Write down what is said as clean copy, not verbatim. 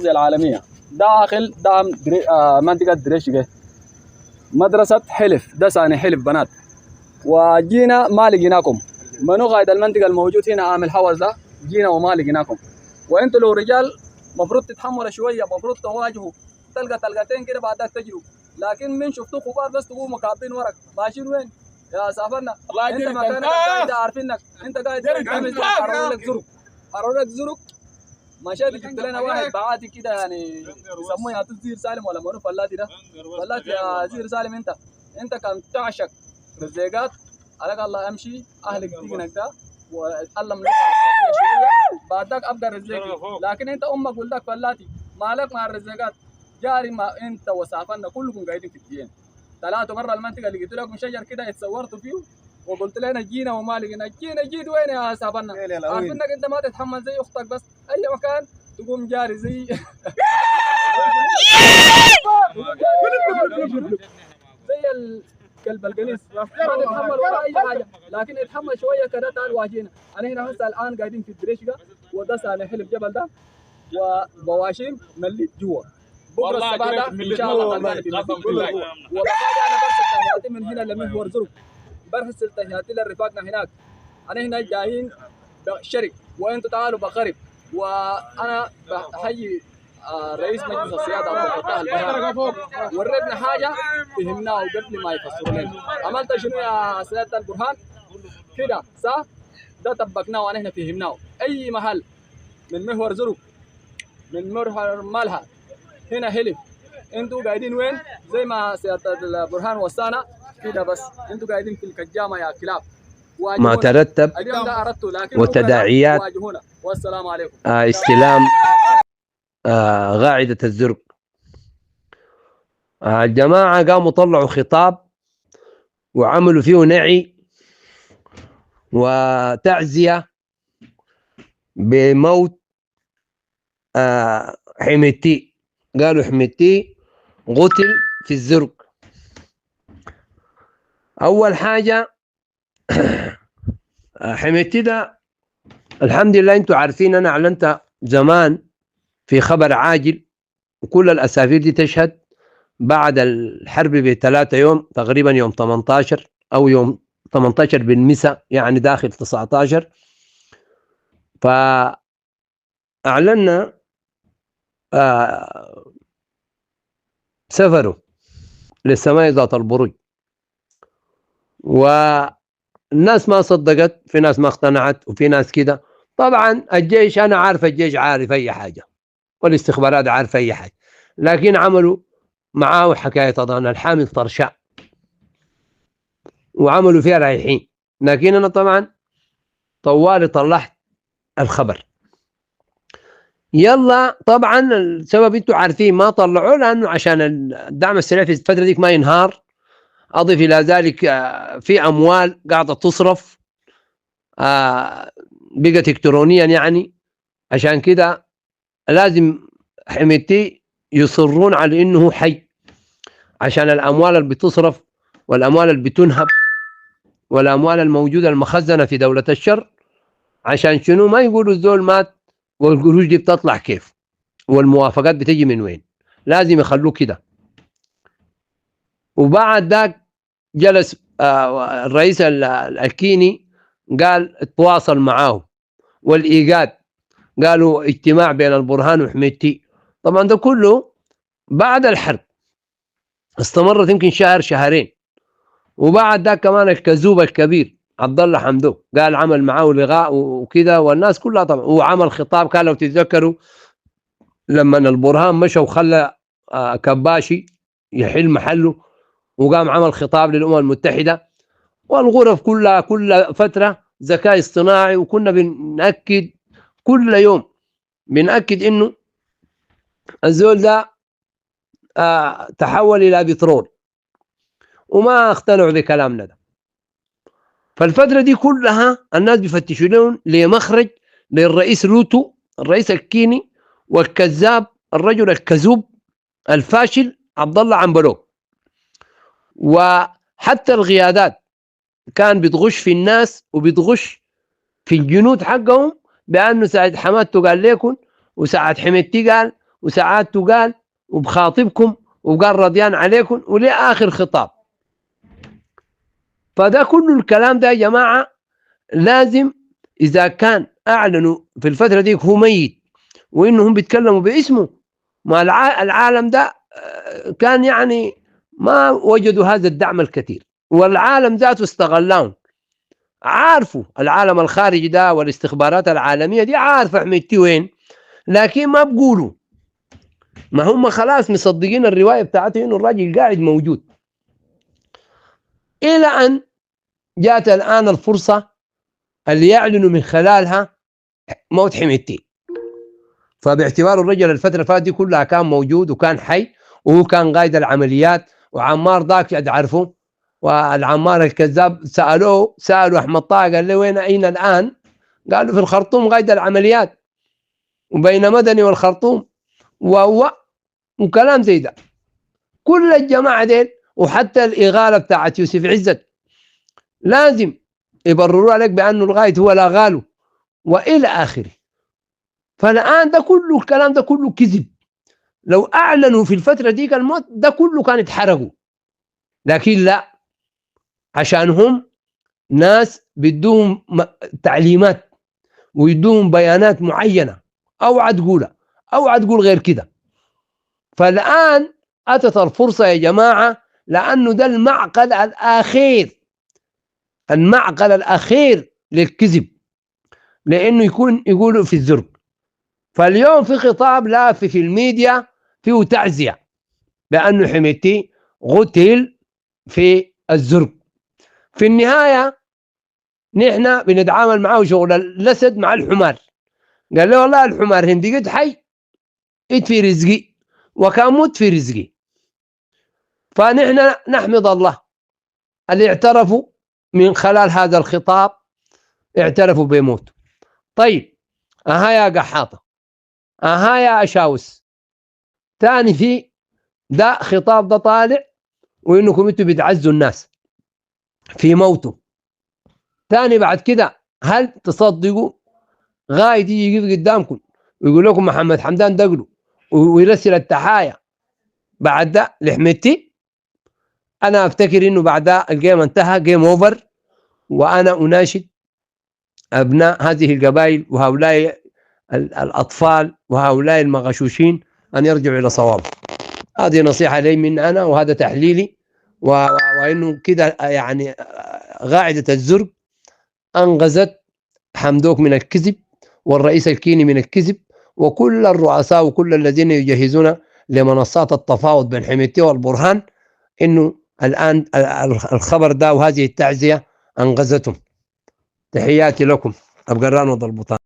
العالمية داخل دعم منطقة دريشقة مدرسة حلف ده ثاني حلف بنات. وجينا ما لقيناكم. منو قائد المنطقة الموجود هنا عامل حوز ده؟ جينا وما لقيناكم. وانتوا لو رجال مفروض تتحملوا شوية، مفروض تواجهوا تلقتين كده بعدك تجروا، لكن من شفتوا كبار بس تقوموا كابين ورق ماشيين وين؟ يا سافرنا انت مكانك قاعد عارفينك انت قاعد حرورك زرق مشيت جبت لنا واحد بعاتي كده يعني يسموه يا زير سالم ولا منو فلاتي ده فلاتي يا زير سالم انت كان تعشق رزيقات عليك الله امشي اهلك دينك ده واتعلم لغه عربيه شويه بعدك ابدا رزيقي، لكن انت امك ولدك فلاتي مالك مع الرزيقات جاري ما انت وسافرنا كلكم قاعدين في الدين. ثلاثة مرة المنطقة اللي قلت لكم شجر كده اتصورتوا فيه وقلت لنا جينا وما لقينا. جيت وين يا سافرنا؟ عارفينك انت ما تتحمل زي اختك بس اي مكان تقوم جاري زي زي الكلب القنيص ما تتحمل ولا اي حاجه، لكن اتحمل شويه كده تعال واجينا. انا هنا هسه الان قاعدين في الدريشقه وده ثاني حلف جبل ده وبواشيم مليت جوا. بكره الصباح ده ان شاء الله وبفاجئ انا برسل تحياتي من هنا لمحور زرق، برسل تحياتي لرفاقنا هناك. انا هنا جايين بشرك وانتم تعالوا بقرب، وانا بحيي رئيس مجلس السياده عبد الفتاح البهار وريتنا حاجه فهمناه قبل ما يفسروا لنا. عملت شنو يا سياده البرهان؟ كده صح؟ ده طبقناه وانا هنا فهمناه. اي محل من محور زرق من محور مالها هنا هلف انتوا قاعدين وين؟ زي ما سياده البرهان وصانا كده، بس انتوا قاعدين في الكجامه يا كلاب. ما ترتب وتداعيات والسلام عليكم. استلام قاعدة الزرق. الجماعة قاموا طلعوا خطاب وعملوا فيه نعي وتعزية بموت حميتي. قالوا حميتي قتل في الزرق. أول حاجة حميتي ده الحمد لله انتوا عارفين انا اعلنت زمان في خبر عاجل وكل الاسافير دي تشهد بعد الحرب ب3 يوم تقريبا يوم 18 او يوم 18 بالمساء يعني داخل 19 فاعلنا سفروا للسماء ذات البروج، والناس ما صدقت، في ناس ما اقتنعت وفي ناس كده. طبعا الجيش انا عارف الجيش عارف اي حاجه والاستخبارات عارفه اي حاجه، لكن عملوا معاه حكايه اظن الحامل طرشاء وعملوا فيها رايحين. لكن انا طبعا طوالي طلعت الخبر. يلا طبعا السبب انتوا عارفين ما طلعوه لانه عشان الدعم السريع في الفتره ديك ما ينهار. اضف الى ذلك في اموال قاعده تصرف بقت الكترونيا يعني، عشان كده لازم حميتي يصرون على انه حي عشان الاموال اللي بتصرف والاموال اللي بتنهب والاموال الموجوده المخزنه في دوله الشر. عشان شنو؟ ما يقولوا الزول مات والقروش دي بتطلع كيف والموافقات بتجي من وين، لازم يخلوه كده. وبعد ذاك جلس الرئيس الكيني قال اتواصل معاه والايجاد قالوا اجتماع بين البرهان وحميتي. طبعا ده كله بعد الحرب استمرت يمكن شهر شهرين. وبعد ده كمان الكذوب الكبير عبد الله حمدوك قال عمل معاه لغاء وكذا، والناس كلها طبعا. وعمل خطاب كان لو تتذكروا لما البرهان مشى وخلى كباشي يحل محله وقام عمل خطاب للأمم المتحدة والغرف كلها كل فترة ذكاء اصطناعي. وكنا بنأكد كل يوم بنأكد انه الزول ده تحول الى بترول، وما اقتنعوا بكلامنا ده. فالفترة دي كلها الناس بيفتشوا لهم لمخرج للرئيس روتو الرئيس الكيني والكذاب الرجل الكذوب الفاشل عبد الله عنبلوك. وحتى القيادات كان بتغش في الناس وبتغش في الجنود حقهم، بأنه سعد حمادته قال لكم وسعد حميدتي قال وساعات تقال وبخاطبكم وقال رضيان عليكم ولآخر خطاب. فده كل الكلام ده يا جماعة لازم إذا كان أعلنوا في الفترة دي هو ميت وإنهم بيتكلموا باسمه، ما العالم ده كان يعني ما وجدوا هذا الدعم الكثير، والعالم ذاته استغلهم. عارفوا العالم الخارجي ده والاستخبارات العالمية دي عارفة حميدتي وين، لكن ما بقولوا، ما هم خلاص مصدقين الرواية بتاعته إنه الراجل قاعد موجود. إلى أن جاءت الآن الفرصة اللي يعلنوا من خلالها موت حميدتي. فباعتبار الرجل الفترة اللي فاتت دي كلها كان موجود وكان حي وهو كان قائد العمليات، وعمار ذاك عارفه، والعمار الكذاب سألوا أحمد طه قال له وين أين الآن؟ قالوا في الخرطوم قائد العمليات وبين مدني والخرطوم وكلام زي ده. كل الجماعة ديل وحتى الإغالة بتاعت يوسف عزت لازم يبرروا عليك بأنه الغاية هو لا غاله وإلى آخره. فالآن ده كله الكلام ده كله كذب. لو أعلنوا في الفترة ديك الموت ده كله كان اتحرقوا، لكن لا، عشان هم ناس بدهم تعليمات ويدوهم بيانات معينة، أوعى تقولها أوعى تقول غير كده. فالآن أتت الفرصة يا جماعة، لأنه ده المعقل الأخير، المعقل الأخير للكذب، لأنه يقولوا في الزرق. فاليوم في خطاب لافي في الميديا فيه تعزية بأنه حميدتي قتل في الزرق. في النهاية نحن بنتعامل معه شغل الأسد مع الحمار. قال له والله الحمار هندي قد حي في رزقي وكان موت في رزقي. فنحن نحمد الله اللي اعترفوا من خلال هذا الخطاب، اعترفوا بموت. طيب أها يا قحاطة، أها يا أشاوس، تاني في ده خطاب ده طالع وإنكم انتوا بتعزوا الناس في موته. تاني بعد كده هل تصدقوا غايد يجي قدامكم ويقول لكم محمد حمدان دقلو ويرسل التحايا بعد ده لحميدتي؟ أنا أفتكر إنه بعد ده الجيم انتهى، جيم أوفر. وأنا أناشد أبناء هذه القبائل وهؤلاء الأطفال وهؤلاء المغشوشين أن يرجعوا إلى صواب. هذه نصيحة لي من أنا، وهذا تحليلي، وإنه كده يعني قاعدة الزرق أنقذت حمدوك من الكذب والرئيس الكيني من الكذب وكل الرؤساء وكل الذين يجهزون لمنصات التفاوض بين حميدتي والبرهان، إنه الآن الخبر ده وهذه التعزية أنقذتهم. تحياتي لكم. أبقران وضل البطان.